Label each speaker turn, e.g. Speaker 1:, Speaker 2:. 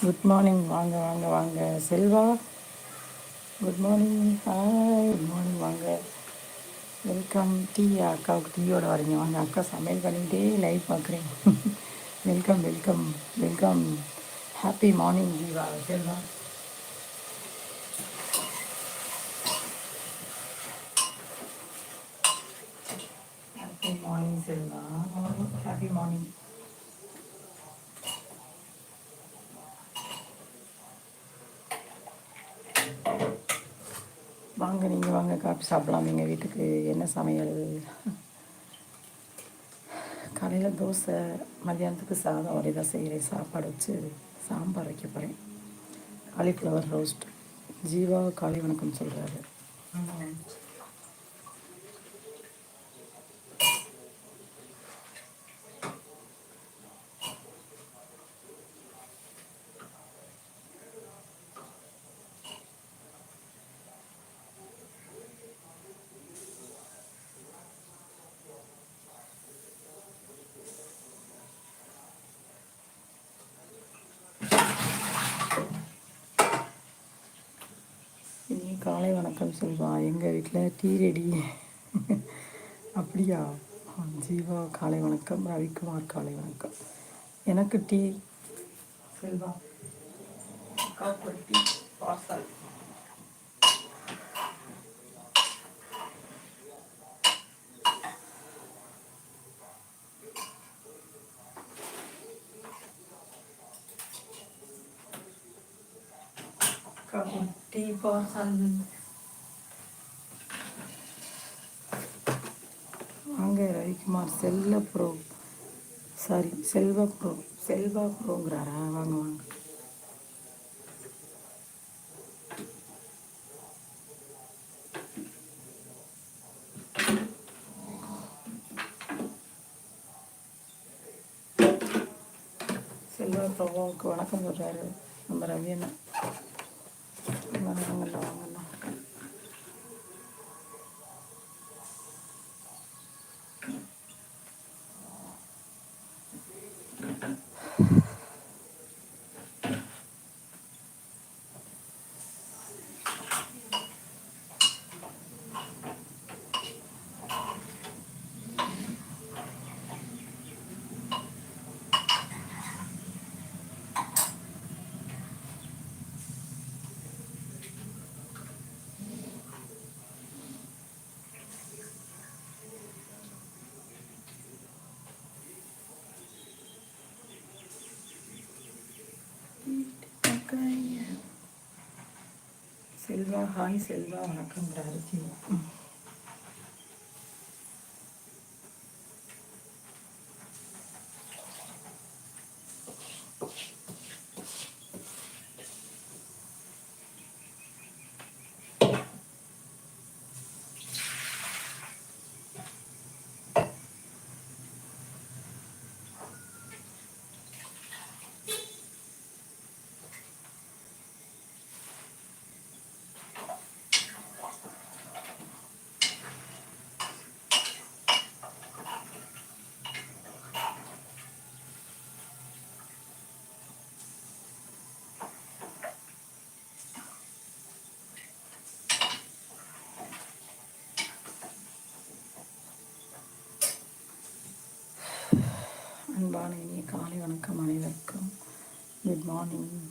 Speaker 1: Good morning. வாங்க வாங்க வாங்க Selva. Good morning. Hi, good morning. வாங்க, வெல்கம். டீ அக்காவுக்கு டீயோட வரீங்க. வாங்க, அக்கா சமையல் பண்ணிக்கிட்டே லைவ் பார்க்குறேன். Welcome welcome welcome. Happy morning Jeeva. Selva, happy morning Selva. Happy morning. வாங்க, நீங்கள் வாங்க, காஃபி சாப்பிடலாம். எங்கள் வீட்டுக்கு என்ன சமையல்? காலையில் தோசை, மதியானத்துக்கு சாதம் ஒரே தான் செய்கிறேன். சாப்பாடு வச்சு சாம்பார் வைக்க போகிறேன். Cauliflower roast. ஜீவா காலை வணக்கம் சொல்கிறாரு. இனி காலை வணக்கம் செல்வா. எங்கள் வீட்டில் டீ ரெடி. அப்படியா? ஜீவா காலை வணக்கம். ரவிக்குமார் காலை வணக்கம். எனக்கு tea Selva. Coffee tea parcel. Coffee tea parcel. வாங்க ரவிக்குமார். செல்ல bro, sorry Selva bro. Selva ப்ரோங்கிறாரா? வாங்க வாங்க. செல்வா ப்ரோவுக்கு வணக்கம் சொல்கிறாரு நம்ம ரவி அண்ணா. வாங்கண்ணா வாங்கண்ணா. செல்வா ஹாய். செல்வா வணக்கம்ங்கிறாரு ஜீவா. அன்பான இனிய காலை வணக்கம் அனைவருக்கும். Good morning.